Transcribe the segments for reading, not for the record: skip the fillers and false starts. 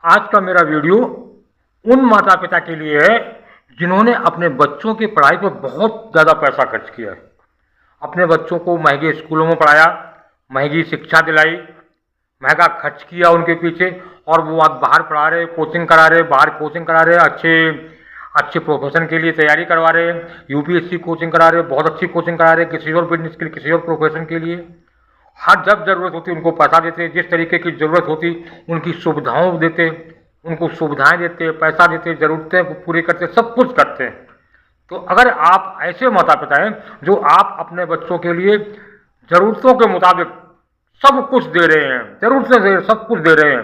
आज का मेरा वीडियो उन माता पिता के लिए है जिन्होंने अपने बच्चों की पढ़ाई पर बहुत ज़्यादा पैसा खर्च किया है। अपने बच्चों को महंगे स्कूलों में पढ़ाया, महंगी शिक्षा दिलाई, महंगा खर्च किया उनके पीछे, और वो आज बाहर पढ़ा रहे, कोचिंग करा रहे, बाहर कोचिंग करा रहे, अच्छे अच्छे प्रोफेशन के लिए तैयारी करवा रहे हैं, यूपीएससी कोचिंग करा रहे, बहुत अच्छी कोचिंग करा रहे, किसी और बिजनेस के लिए, किसी और प्रोफेशन के लिए। हर जब जरूरत होती उनको पैसा देते, जिस तरीके की ज़रूरत होती उनकी सुविधाओं देते, उनको सुविधाएं देते, पैसा देते, ज़रूरतें पूरी करते, सब कुछ करते हैं। तो अगर आप ऐसे माता पिता हैं जो आप अपने बच्चों के लिए ज़रूरतों के मुताबिक सब कुछ दे रहे हैं, ज़रूरतें से सब कुछ दे रहे हैं,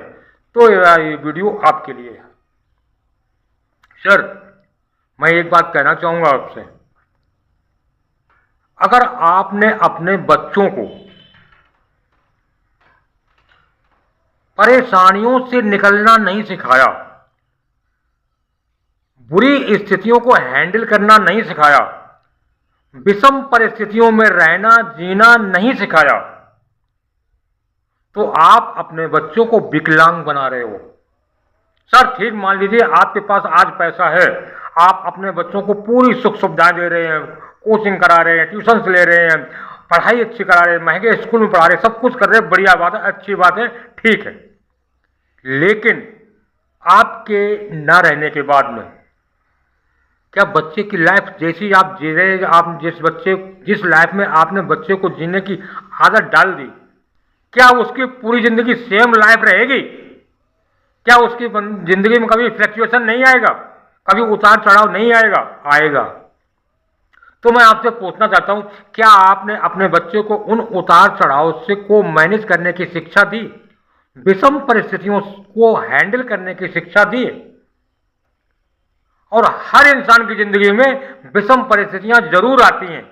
तो ये वीडियो आपके लिए है। सर, मैं एक बात कहना चाहूँगा आपसे, अगर आपने अपने बच्चों को परेशानियों से निकलना नहीं सिखाया, बुरी स्थितियों को हैंडल करना नहीं सिखाया, विषम परिस्थितियों में रहना जीना नहीं सिखाया, तो आप अपने बच्चों को विकलांग बना रहे हो। सर ठीक मान लीजिए आपके पास आज पैसा है, आप अपने बच्चों को पूरी सुख सुविधाएं दे रहे हैं, कोचिंग करा रहे हैं, ट्यूशन्स ले रहे हैं, पढ़ाई अच्छी करा रहे हैं, महंगे स्कूल में पढ़ा रहे हैं, सब कुछ कर रहे हैं, बढ़िया बात है, अच्छी बात है, ठीक है। लेकिन आपके ना रहने के बाद में क्या बच्चे की लाइफ जैसी आप जी रहे, आप जिस लाइफ में आपने बच्चे को जीने की आदत डाल दी, क्या उसकी पूरी जिंदगी सेम लाइफ रहेगी? क्या उसकी जिंदगी में कभी फ्लक्चुएशन नहीं आएगा, कभी उतार चढ़ाव नहीं आएगा? आएगा। तो मैं आपसे पूछना चाहता हूं, क्या आपने अपने बच्चे को उन उतार चढ़ाव से को मैनेज करने की शिक्षा दी, विषम परिस्थितियों को हैंडल करने की शिक्षा दी? और हर इंसान की जिंदगी में विषम परिस्थितियां जरूर आती हैं।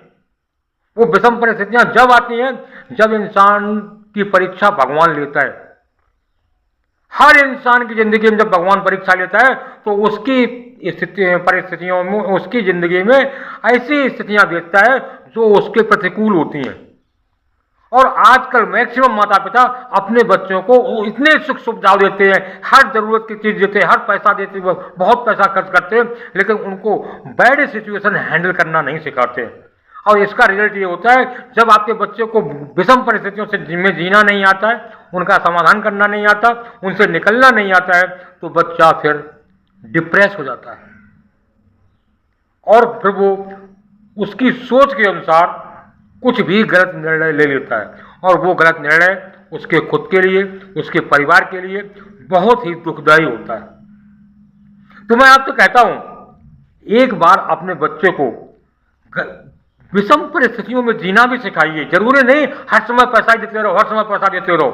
वो विषम परिस्थितियां जब आती हैं जब इंसान की परीक्षा भगवान लेता है। हर इंसान की जिंदगी में जब भगवान परीक्षा लेता है तो उसकी परिस्थितियों में, उसकी जिंदगी में ऐसी स्थितियां देखता है जो उसके प्रतिकूल होती हैं। और आजकल मैक्सिमम माता पिता अपने बच्चों को इतने सुख सुविधा देते हैं, हर जरूरत की चीज देते हैं, हर पैसा देते हैं, बहुत पैसा खर्च करते हैं, लेकिन उनको बैड सिचुएशन हैंडल करना नहीं सिखाते। और इसका रिजल्ट ये होता है, जब आपके बच्चे को विषम परिस्थितियों से में जीना नहीं आता है, उनका समाधान करना नहीं आता, उनसे निकलना नहीं आता है, तो बच्चा फिर डिप्रेस हो जाता है और फिर वो उसकी सोच के अनुसार कुछ भी गलत निर्णय ले लेता है, और वो गलत निर्णय उसके खुद के लिए, उसके परिवार के लिए बहुत ही दुखदायी होता है। तो मैं आपसे कहता हूं, एक बार अपने बच्चे को विषम परिस्थितियों में जीना भी सिखाइए। जरूरी नहीं हर समय पैसा देते रहो, हर समय पैसा देते रहो।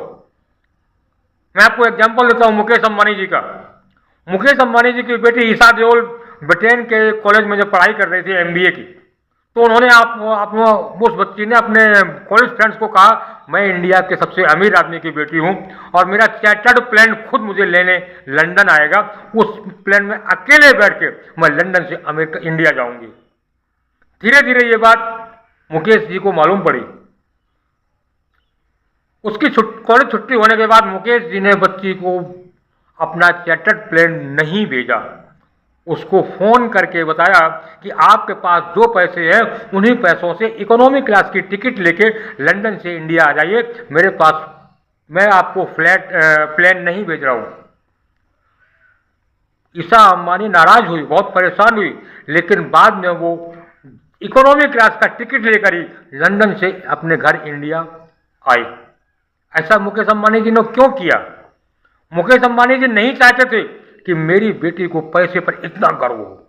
मैं आपको एग्जांपल देता हूं मुकेश अंबानी जी का। मुकेश अंबानी जी की बेटी ईशा देओल ब्रिटेन के कॉलेज में जब पढ़ाई कर रही थी एमबीए की, तो उन्होंने उस बच्ची ने अपने कॉलेज फ्रेंड्स को कहा, मैं इंडिया के सबसे अमीर आदमी की बेटी हूं और मेरा चार्टर्ड प्लेन खुद मुझे लेने लंदन आएगा, उस प्लेन में अकेले बैठ के मैं लंदन से अमेरिका इंडिया जाऊंगी। धीरे धीरे ये बात मुकेश जी को मालूम पड़ी। उसकी कॉलेज छुट्टी होने के बाद मुकेश जी ने बच्ची को अपना चार्टर्ड प्लेन नहीं भेजा, उसको फोन करके बताया कि आपके पास जो पैसे हैं उन्हीं पैसों से इकोनॉमी क्लास की टिकट लेके लंदन से इंडिया आ जाइए, मेरे पास, मैं आपको प्लेन नहीं भेज रहा हूं। ईशा अंबानी नाराज हुई, बहुत परेशान हुई, लेकिन बाद में वो इकोनॉमी क्लास का टिकट लेकर ही लंदन से अपने घर इंडिया आई। ऐसा मुकेश अंबानी जी ने क्यों किया? मुकेश अंबानी जी नहीं चाहते थे कि मेरी बेटी को पैसे पर इतना गर्व हो।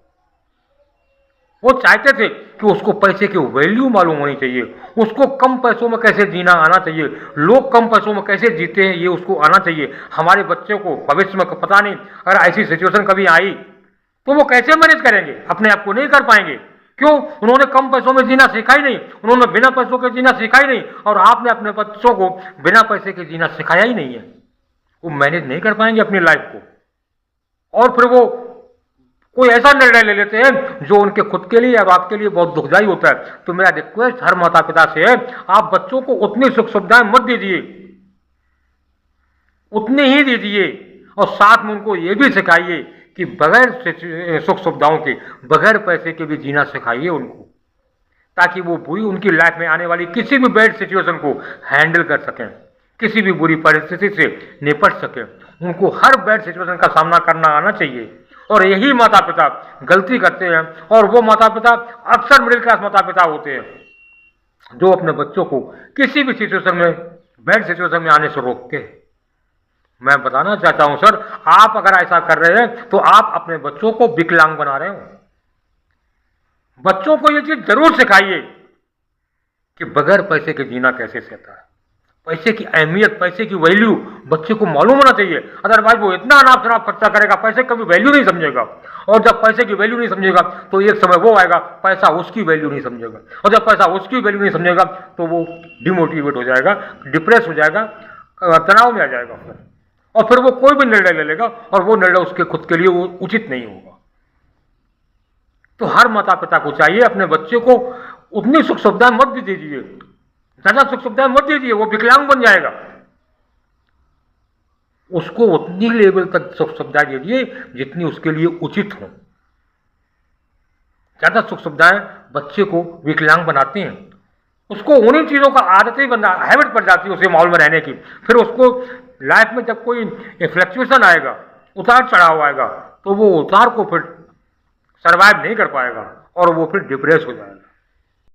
वो चाहते थे कि उसको पैसे की वैल्यू मालूम होनी चाहिए, उसको कम पैसों में कैसे जीना आना चाहिए, लोग कम पैसों में कैसे जीते हैं ये उसको आना चाहिए। हमारे बच्चे को भविष्य में पता नहीं अगर ऐसी सिचुएशन कभी आई तो वो कैसे मैनेज करेंगे, अपने आप को नहीं कर पाएंगे। क्यों? उन्होंने कम पैसों में जीना सीखा ही नहीं, उन्होंने बिना पैसों के जीना सीखा ही नहीं, और आपने अपने बच्चों को बिना पैसे के जीना सिखाया ही नहीं है। वो मैनेज नहीं कर पाएंगे अपनी लाइफ को, और फिर वो कोई ऐसा निर्णय ले लेते हैं जो उनके खुद के लिए और आपके लिए बहुत दुखदायी होता है। तो मेरा रिक्वेस्ट हर माता पिता से है, आप बच्चों को उतनी सुख सुविधाएं मत दीजिए, उतनी ही दीजिए और साथ में उनको ये भी सिखाइए कि बगैर सुख सुविधाओं के, बगैर पैसे के भी जीना सिखाइए उनको, ताकि वो बुरी उनकी लाइफ में आने वाली किसी भी बैड सिचुएशन को हैंडल कर सकें, किसी भी बुरी परिस्थिति से निपट सकें। उनको हर बैड सिचुएशन का सामना करना आना चाहिए। और यही माता पिता गलती करते हैं, और वो माता पिता अक्सर मिडिल क्लास माता पिता होते हैं जो अपने बच्चों को किसी भी सिचुएशन में, बैड सिचुएशन में आने से रोकते हैं। मैं बताना चाहता हूं सर, आप अगर ऐसा कर रहे हैं तो आप अपने बच्चों को विकलांग बना रहे हो। बच्चों को ये चीज जरूर सिखाइए कि बगैर पैसे के जीना कैसे सहता है। पैसे की अहमियत, पैसे की वैल्यू बच्चे को मालूम होना चाहिए। अदरवाइज वो इतना अनाप शनाप खर्चा करेगा, पैसे कभी वैल्यू नहीं समझेगा। और जब पैसे की वैल्यू नहीं समझेगा तो एक समय वो आएगा, पैसा उसकी वैल्यू नहीं समझेगा। और जब पैसा उसकी वैल्यू नहीं समझेगा तो वो डिमोटिवेट हो जाएगा, डिप्रेस हो जाएगा, तनाव में आ जाएगा फिर। और फिर वो कोई भी निर्णय ले लेगा और वो निर्णय उसके खुद के लिए वो उचित नहीं होगा। तो हर माता पिता को चाहिए अपने बच्चे को उतनी सुख सुविधाएं मत भी दीजिए, ज्यादा सुख सुविधाएं मत दीजिए, वो विकलांग बन जाएगा। उसको उतनी लेवल तक सुख सुविधाएं दीजिए जितनी उसके लिए उचित हो। ज्यादा सुख सुविधाएं बच्चे को विकलांग बनाती हैं। उसको उन्हीं चीजों का आदत ही बना, हैबिट पड़ जाती है उसे माहौल में रहने की। फिर उसको लाइफ में जब कोई फ्लक्चुएशन आएगा, उतार चढ़ाव आएगा, तो वो उतार को फिर सर्वाइव नहीं कर पाएगा और वो फिर डिप्रेस हो जाएगा।